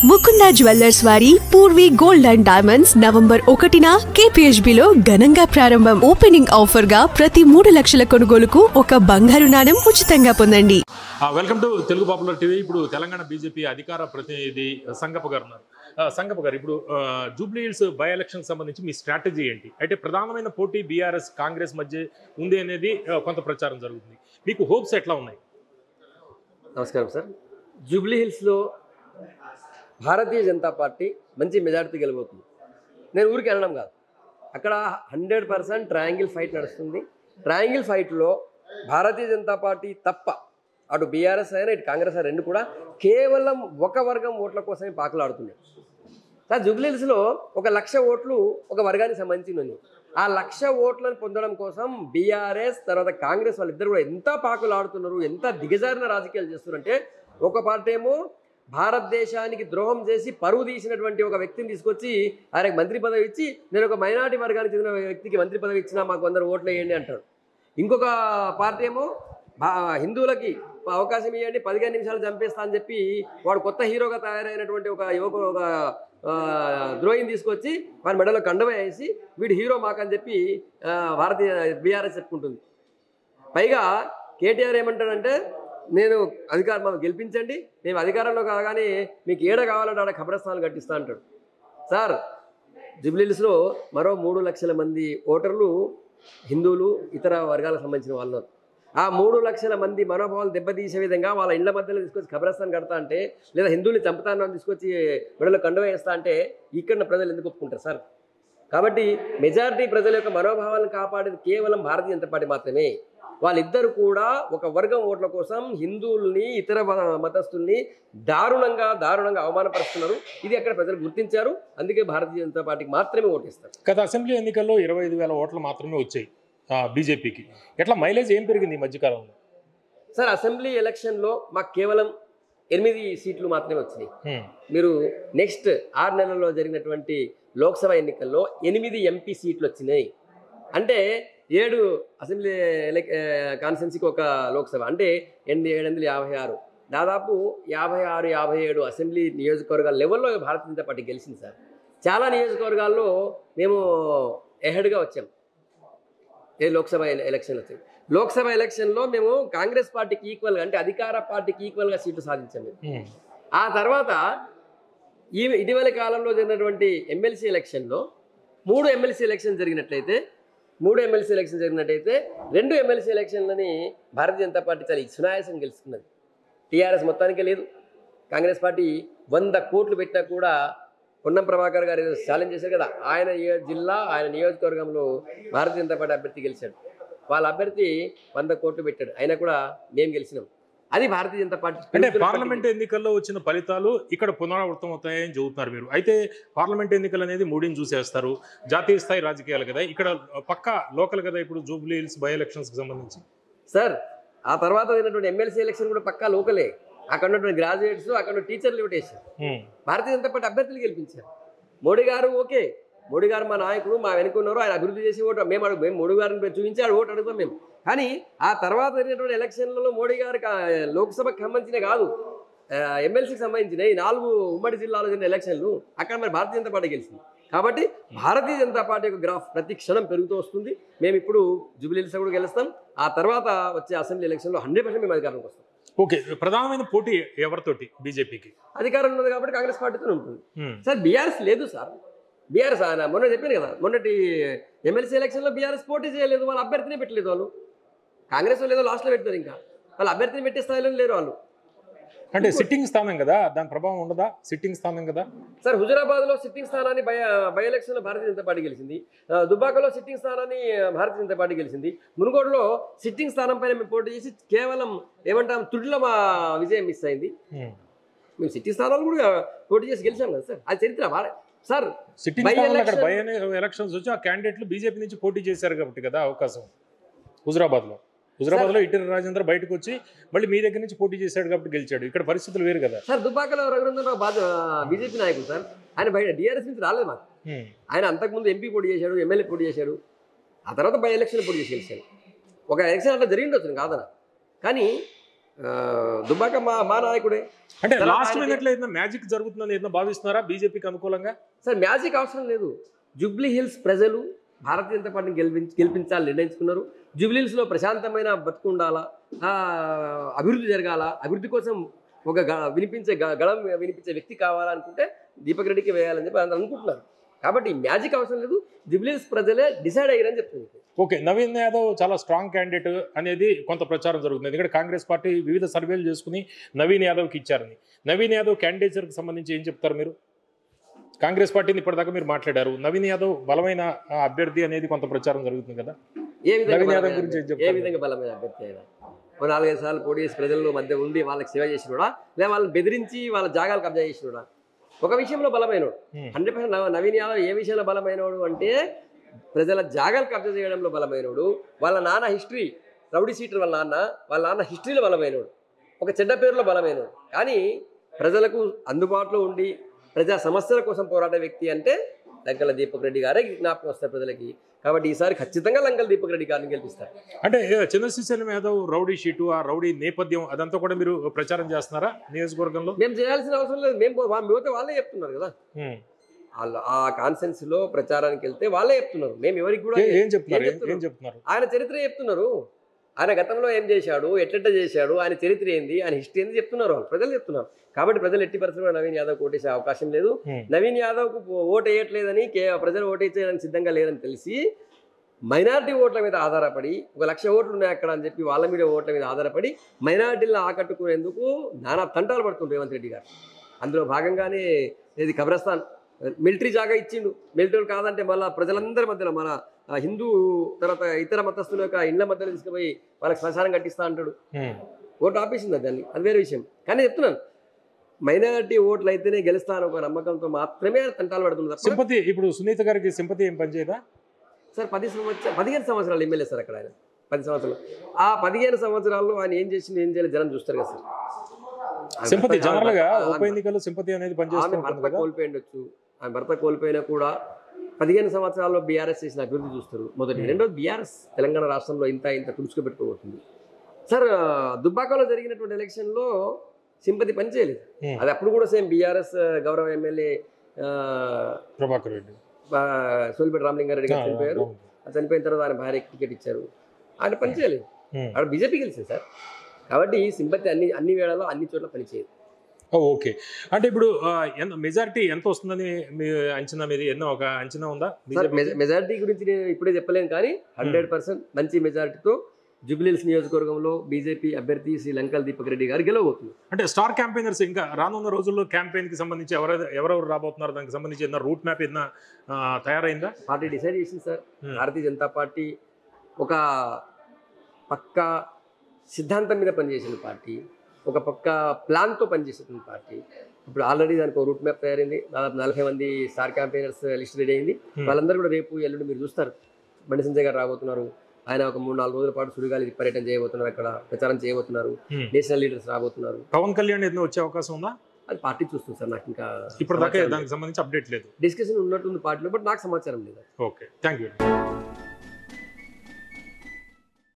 Mukunda jewellers వారి Purvi gold and diamonds November 1న KPHB లో ఘనంగా ప్రారంభం. ఓపెనింగ్ ఆఫర్ గా ప్రతి 3 లక్షల కొనుగోలుకు ఒక బంగారు నాణెం ఉచితంగా పొందండి. Welcome to Telugu popular TV. ఇప్పుడు తెలంగాణ బీజేపీ అధికార ప్రతినిధి సంగప్ప గారు ఉన్నారు. సంగప్ప గారు, ఇప్పుడు జూబ్లీ హిల్స్ బై ఎలక్షన్ సంబంధించి మీ స్ట్రాటజీ ఏంటి? అంటే ప్రధానమైన పోటీ బీఆర్ఎస్ కాంగ్రెస్ మధ్య ఉంది అనేది కొంత ప్రచారం జరుగుతుంది. మీకు హోప్స్ ఎట్లా ఉన్నాయి? నమస్కారం సార్. జూబ్లీ హిల్స్లో భారతీయ జనతా పార్టీ మంచి మెజారిటీ గెలబోతుంది. నేను ఊరికి వెళ్ళడం కాదు, అక్కడ 100% ట్రయాంగిల్ ఫైట్ నడుస్తుంది. ట్రయాంగిల్ ఫైట్లో భారతీయ జనతా పార్టీ తప్ప అటు బీఆర్ఎస్ అయినా ఇటు కాంగ్రెస్ అయినా రెండు కూడా కేవలం ఒక వర్గం ఓట్ల కోసమే పాకులాడుతున్నాయి. సార్, జూబ్లీ హిల్స్లో 1,00,000 ఓట్లు ఒక వర్గానికి సంబంధించినవి. ఆ 1,00,000 ఓట్లను పొందడం కోసం బీఆర్ఎస్ తర్వాత కాంగ్రెస్ వాళ్ళిద్దరు కూడా ఎంత పాకులాడుతున్నారు, ఎంత దిగజారిన రాజకీయాలు చేస్తున్నారంటే, ఒక పార్టీ ఏమో భారతదేశానికి ద్రోహం చేసి పరువు తీసినటువంటి ఒక వ్యక్తిని తీసుకొచ్చి ఆయనకు మంత్రి పదవి ఇచ్చి, నేను ఒక మైనారిటీ వర్గానికి చెందిన వ్యక్తికి మంత్రి పదవి ఇచ్చినా మాకు 100 ఓట్లు వేయండి అంటాడు. ఇంకొక పార్టీ ఏమో హిందువులకి అవకాశం ఇవ్వండి, 15 నిమిషాలు చంపేస్తా అని చెప్పి వాడు కొత్త హీరోగా తయారైనటువంటి ఒక ద్రోహిని తీసుకొచ్చి వారి మెడలో కండవ వేసి వీడు హీరో మాకని చెప్పి భారతీయ బీఆర్ఎస్ చెప్పుకుంటుంది. పైగా కేటీఆర్ ఏమంటాడంటే, నేను అధికారం గెలిపించండి, మేము అధికారంలో కాగానే మీకు ఏడ కావాలంటే ఆడ ఖబరస్థానాలు కట్టిస్తా అంటాడు. సార్, జూబ్లీ హిల్స్లో మరో 3 లక్షల మంది ఓటర్లు హిందువులు ఇతర వర్గాలకు సంబంధించిన వాళ్ళు. ఆ 3 లక్షల మంది మనోభావాలు దెబ్బతీసే విధంగా వాళ్ళ ఇళ్ల మధ్యలో తీసుకొచ్చి ఖబరస్థాన్ కడతా అంటే, లేదా హిందువులు చంపుతానని తీసుకొచ్చి మెడలో కండువ వేస్తా అంటే ఇక్కడ ప్రజలు ఎందుకు ఒప్పుకుంటారు సార్? కాబట్టి మెజారిటీ ప్రజల యొక్క మనోభావాలను కాపాడేది కేవలం భారతీయ జనతా పార్టీ మాత్రమే. వాళ్ళిద్దరు కూడా ఒక వర్గం ఓట్ల కోసం హిందువుల్ని ఇతర మతస్థుల్ని దారుణంగా అవమానపరుస్తున్నారు. ఇది అక్కడ ప్రజలు గుర్తించారు. అందుకే భారతీయ జనతా పార్టీకి మాత్రమే ఓటేస్తారు. గత అసెంబ్లీ ఎన్నికల్లో 25,000 ఓట్లు మాత్రమే వచ్చాయి బీజేపీకి. ఎట్లా మైలేజ్ ఏం పెరిగింది ఈ మధ్యకాలంలో? సార్, అసెంబ్లీ ఎలక్షన్లో మాకు కేవలం 8 సీట్లు మాత్రమే వచ్చినాయి. మీరు నెక్స్ట్ 6 నెలల్లో జరిగినటువంటి లోక్సభ ఎన్నికల్లో 8 ఎంపీ సీట్లు వచ్చినాయి. అంటే 7 అసెంబ్లీ కాన్స్టిట్యున్సీకి ఒక లోక్సభ అంటే 8,756, దాదాపు 56-57 అసెంబ్లీ నియోజకవర్గాల లెవెల్లో భారతీయ జనతా పార్టీ గెలిచింది సార్. చాలా నియోజకవర్గాల్లో మేము ఎహెడ్గా వచ్చాం. లోక్సభ ఎలక్షన్ వచ్చింది. లోక్సభ ఎలక్షన్లో మేము కాంగ్రెస్ పార్టీకి ఈక్వల్గా, అంటే అధికార పార్టీకి ఈక్వల్గా సీట్లు సాధించాము. ఆ తర్వాత ఇటీవల కాలంలో జరిగినటువంటి ఎమ్మెల్సీ ఎలక్షన్లో 3 MLC election జరిగినట్లయితే 2 MLC ఎలక్షన్లని Bharatiya Janata party చాలా సునాయాసం గెలుచుకున్నది. టీఆర్ఎస్ మొత్తానికే లేదు. కాంగ్రెస్ పార్టీ 100 కోట్లు పెట్టినా కూడా పొన్నం ప్రభాకర్ గారు ఏదో ఛాలెంజ్ చేశారు కదా, ఆయన జిల్లా ఆయన నియోజకవర్గంలో భారతీయ జనతా పార్టీ అభ్యర్థి గెలిచాడు. వాళ్ళ అభ్యర్థి 100 కోట్లు పెట్టాడు, అయినా కూడా మేము గెలిచినాం. అది భారతీయ జనతా పార్టీ. అంటే పార్లమెంట్ ఎన్నికల్లో వచ్చిన ఫలితాలు ఇక్కడ పునరావృతం అవుతాయని చెబుతున్నారు మీరు. అయితే పార్లమెంట్ ఎన్నికలు అనేది 3ని చూసేస్తారు. జాతీయ స్థాయి రాజకీయాలు కదా, ఇక్కడ పక్కా లోకల్ కదా ఇప్పుడు జూబ్లీ హిల్స్ బై ఎలక్షన్స్కి సంబంధించి. సార్, ఆ తర్వాత జరిగినటువంటి ఎమ్మెల్సీ ఎలక్షన్ కూడా పక్కా లోకలే. అక్కడ ఉన్నటువంటి గ్రాడ్యుయేట్స్, అక్కడ టీచర్లు ఓటేశారు. భారతీయ జనతా పార్టీ అభ్యర్థులు గెలిపించారు. మోడీ గారు ఓకే, మోడీ గారు మా నాయకుడు, మా వెనుకున్నారు, ఆయన అభివృద్ధి చేసి ఓటు మేము మోడీ గారిని చూపించి ఆడు ఓటు అడుగుతాం మేము. కానీ ఆ తర్వాత జరిగినటువంటి ఎలక్షన్లలో మోడీ గారికి లోక్సభకు సంబంధించిన కాదు, ఎమ్మెల్సీకి సంబంధించిన ఈ 4 ఉమ్మడి జిల్లాలో జరిగిన ఎలక్షన్లు అక్కడ మరి భారతీయ జనతా పార్టీ గెలిచింది. కాబట్టి భారతీయ జనతా పార్టీ యొక్క గ్రాఫ్ ప్రతి క్షణం పెరుగుతూ వస్తుంది. మేము ఇప్పుడు జూబ్లీ హిల్స్ కూడా గెలుస్తాం. ఆ తర్వాత వచ్చే అసెంబ్లీ ఎలక్షన్లో 100% మేము అధికారంలోకి వస్తాం. ఓకే, ప్రధానమైన పోటీ ఎవరితోటి? బీజేపీకి అధికారం ఉన్నది కాబట్టి కాంగ్రెస్ పార్టీతో ఉంటుంది సార్. బీఆర్ఎస్ లేదు సార్. బీఆర్ఎస్ మొన్న చెప్పాను కదా, మొన్నటి ఎమ్మెల్సీ ఎలక్షన్లో బీఆర్ఎస్ పోటీ చేయలేదు, వాళ్ళ అభ్యర్థినే పెట్టలేదు. వాళ్ళు కాంగ్రెస్ వాళ్ళు ఏదో లాస్ట్లో పెడతారు, ఇంకా వాళ్ళ అభ్యర్థిని పెట్టే స్థాయిలో లేరు వాళ్ళు. అంటే సిట్టింగ్ స్థానం కదా, దాని ప్రభావం ఉండదా? సిట్టింగ్ స్థానం కదా సార్. హుజురాబాద్లో సిట్టింగ్ స్థానాన్ని బై ఎలక్షన్లో భారతీయ జనతా పార్టీ గెలిచింది. దుబ్బాకలో సిట్టింగ్ స్థానాన్ని భారతీయ జనతా పార్టీ గెలిచింది. మునుగోడులో సిట్టింగ్ స్థానం పైన మేము పోటీ చేసి కేవలం ఏమంటాం తుడిలో మా విజయం మిస్ అయింది. మేము సిట్టింగ్ స్థానాలు కూడా పోటీ చేసి గెలిచాం కదా సార్, అది చరిత్ర సార్. సిట్టింగ్ బై ఎలక్షన్స్ వచ్చి ఆ క్యాండిడేట్లు బీజేపీ నుంచి పోటీ చేశారు కాబట్టి కదా అవకాశం. హుజురాబాద్లో ఈటెల రాజేందర్ బయటకు వచ్చి మళ్ళీ మీ దగ్గర నుంచి పోటీ చేశాడు కాబట్టి గెలిచాడు. ఇక్కడ పరిస్థితులు వేరు కదా సార్. దుబ్బాకలో రఘునందన్ బీజేపీ నాయకుడు సార్, ఆయన బయట టీఆర్ఎస్ నుంచి రాలేదు మాకు. ఆయన అంతకుముందు ఎంపీ పోటీ చేశాడు, ఎమ్మెల్యే పోటీ చేశాడు, ఆ తర్వాత బై ఎలక్షన్ పోటీ చేసి గెలిచాడు. ఒక ఎలక్షన్ అట్లా జరిగిండొచ్చు కాదన. కానీ దుబ్బాక మా నాయకుడే. అంటే లాస్ట్ మినిట్ లో ఏదైనా మ్యాజిక్ జరుగుతుందని ఏదైనా భావిస్తున్నారా బీజేపీకి అనుకూలంగా? సార్ మ్యాజిక్ అవసరం లేదు. జూబ్లీ హిల్స్ ప్రజలు భారతీయ జనతా పార్టీని గెలిపించాలని నిర్ణయించుకున్నారు. జూబ్లీ హిల్స్లో ప్రశాంతమైన బతుకు ఉండాలా, అభివృద్ధి జరగాల, అభివృద్ధి కోసం ఒక గళం వినిపించే వ్యక్తి కావాలనుకుంటే దీపక్ రెడ్డికి వేయాలని చెప్పి అందరూ అనుకుంటున్నారు. కాబట్టి మ్యాజిక్ అవసరం లేదు. జూబ్లీ హిల్స్ ప్రజలే డిసైడ్ అయ్యారని చెప్తుంది. ఓకే, నవీన్ యాదవ్ చాలా స్ట్రాంగ్ క్యాండిడేట్ అనేది కొంత ప్రచారం జరుగుతుంది. ఎందుకంటే కాంగ్రెస్ పార్టీ వివిధ సర్వేలు చేసుకుని నవీన్ యాదవ్కి ఇచ్చారని. నవీన్ యాదవ్ క్యాండిడేచర్కి సంబంధించి ఏం చెప్తారు మీరు? కాంగ్రెస్ పార్టీని ఇప్పటిదాకా మీరు మాట్లాడారు, నవీన్ యాదవ్ బలమైన అభ్యర్థి అనేది కొంత ప్రచారం జరుగుతుంది కదా, నవీన్ యాదవ్ గురించి ఏం చెప్తారు? ఏ విధంగా బలమైన అభ్యర్థి అయినా 4-5 సార్లు పోటీ చేసి ప్రజల్లో మధ్య ఉండి వాళ్ళకి సేవ చేసినోడా, లేదా వాళ్ళని బెదిరించి వాళ్ళ జాగాలు కబ్జా చేసినోడా? ఒక విషయంలో బలమైనోడు 100%. నవీన్ యాదవ్ ఏ విషయంలో బలమైనోడు అంటే ప్రజల జాగాలు కబ్జా చేయడంలో బలమైనోడు. వాళ్ళ నాన్న హిస్టరీ రౌడీ సీటర్, వాళ్ళ నాన్న హిస్టరీలో బలమైనోడు, ఒక చెడ్డ పేరులో బలమైనోడు. కానీ ప్రజలకు అందుబాటులో ఉండి ప్రజా సమస్యల కోసం పోరాడే వ్యక్తి అంటే లంకల దీపక్ రెడ్డి గారే జ్ఞాపకం వస్తారు ప్రజలకి. కాబట్టి ఈసారి ఖచ్చితంగా లంకల దీపక్ రెడ్డి గారిని గెలిపిస్తారు. అంటే చంద్రశేఖర్ యాదవ్ రౌడీ షీటు, ఆ రౌడీ నేపథ్యం అదంతా కూడా మీరు ప్రచారం చేస్తున్నారా నియోజకవర్గంలో? మేము చేయాల్సిన అవసరం లేదు. మేము పోతే వాళ్ళే చెప్తున్నారు కదా, ఆ కాన్ఫరెన్స్ లో ప్రచారానికి వెళ్తే వాళ్ళే చెప్తున్నారు. మేము ఎవరికి కూడా ఏం చెప్తున్నారు? ఆయన చరిత్ర చెప్తున్నారు. ఆయన గతంలో ఏం చేశాడు, ఎట్లెట్ట చేశాడు, ఆయన చరిత్ర ఏంది, ఆయన హిస్టరీ ఏంది చెప్తున్నారు. వాళ్ళు ప్రజలు చెప్తున్నారు. కాబట్టి ప్రజలు ఎట్టి పరిస్థితుల్లో నవీన్ యాదవ్ ఓటేసే అవకాశం లేదు. నవీన్ యాదవ్కు ఓటు వేయట్లేదని ప్రజలు ఓటేసేయడానికి సిద్ధంగా లేదని తెలిసి మైనారిటీ ఓట్ల మీద ఆధారపడి 1,00,000 ఓట్లు ఉన్నాయి అక్కడ అని చెప్పి వాళ్ళ మీద ఓట్ల మీద ఆధారపడి మైనారిటీలను ఆకట్టుకునేందుకు నానా తంటాలు పడుతుంది రేవంత్ రెడ్డి గారు. అందులో భాగంగానే ఇది కబ్రస్థాన్ మిలిటరీ జాగా ఇచ్చిండు. మిలిటరీ కాదంటే మళ్ళీ ప్రజలందరి మధ్యలో మన హిందూ తర్వాత ఇతర మతస్థుల యొక్క ఇండ్ల మధ్యలో తీసుకుపోయి వాళ్ళకి శ్మశానం కట్టిస్తా అంటాడు. ఓటు ఆపేసింది దాన్ని, అది వేరే విషయం. కానీ చెప్తున్నాను, మైనారిటీ ఓట్లు అయితేనే గెలుస్తాను ఒక నమ్మకంతో మాత్రమే తంటాలు పడుతుంది. సింపతి ఇప్పుడు సునీత గారికి సింపతి ఏం పనిచేయదా సార్? 15 సంవత్సరాలు ఎమ్మెల్యే సార్ అక్కడ ఆయన. 10 సంవత్సరాలు. ఆ 15 సంవత్సరాల్లో ఆయన ఏం చేసింది, ఏం చేయాలి జనం చూస్తారు కదా సార్. సింపతి జనరల్ గా ఉప ఎన్నికల్లో సింపతి అనేది పనిచేస్తుంది. కోల్పోయి ఉండొచ్చు. ఆయన భర్త కోల్పోయినా కూడా 15 సంవత్సరాల్లో బీఆర్ఎస్ చేసిన అభివృద్ధి చూస్తారు. మొదటి. రెండోది బీఆర్ఎస్ తెలంగాణ రాష్ట్రంలో ఇంత తుడుచుకోబెట్టుకోబోతుంది సార్. దుబ్బాకలో జరిగినటువంటి ఎలక్షన్లో సింపతి పనిచేయలేదు. అది అప్పుడు కూడా సేమ్ బీఆర్ఎస్ గౌరవ ఎమ్మెల్యే ప్రభాకర్ రెడ్డి, సోలిపేట రామలింగారెడ్డి గారు చనిపోయారు. చనిపోయిన తర్వాత ఆయన భార్యకి టికెట్ ఇచ్చారు. ఆయన పనిచేయలేదు. అక్కడ బీజేపీ గెలిచింది సార్. కాబట్టి సింపతి అన్ని వేళల్లో అన్ని చోట్ల పనిచేయదు. ఓకే, అంటే ఇప్పుడు మెజారిటీ ఎంత వస్తుందని మీ అంచనా? మీద ఎన్నో ఒక అంచనా ఉందా? మెజారిటీ గురించి నేను ఇప్పుడే చెప్పలేను, కానీ 100% మంచి మెజారిటీతో జూబ్లీ హిల్స్ నియోజకవర్గంలో బీజేపీ అభ్యర్థి శ్రీ లంకల దీపక్ రెడ్డి గారు గెలవబోతున్నారు. అంటే స్టార్ క్యాంపెయినర్స్ ఇంకా రానున్న రోజుల్లో క్యాంపెయిన్ కి సంబంధించి ఎవరెవరు రాబోతున్నారు, దానికి సంబంధించి ఏదైనా రూట్ మ్యాప్ ఏదైనా తయారైందా? పార్టీ డిసైడ్ చేసింది సార్. భారతీయ జనతా పార్టీ ఒక పక్కా సిద్ధాంతం మీద పనిచేసిన పార్టీ, ఒక పక్క ప్లాన్తో పనిచేసిన పార్టీ. ఇప్పుడు ఆల్రెడీ దానికి ఒక రూట్ మ్యాప్ తయారైంది. దాదాపు 40 మంది స్టార్ క్యాంపెయినర్స్ లిస్ట్ రెడీ అయింది. వాళ్ళందరూ కూడా రేపు ఎల్లుండి మీరు చూస్తారు. బండి సంజయ్ గారు రాబోతున్నారు. ఆయన ఒక 3-4 రోజుల పాటు సుడిగాలి పర్యటన చేయబోతున్నారు, అక్కడ ప్రచారం చేయబోతున్నారు. నేషనల్ లీడర్స్ రాబోతున్నారు. పవన్ కళ్యాణ్ ఏదైనా వచ్చే అవకాశం ఉందా? అది పార్టీ చూస్తుంది సార్. నాకు ఇంకా ఇప్పుడు దాకా దానికి సంబంధించి అప్డేట్ లేదు. డిస్కషన్ ఉన్నట్టుంది పార్టీలో, బట్ నాకు సమాచారం లేదు. Okay, thank you.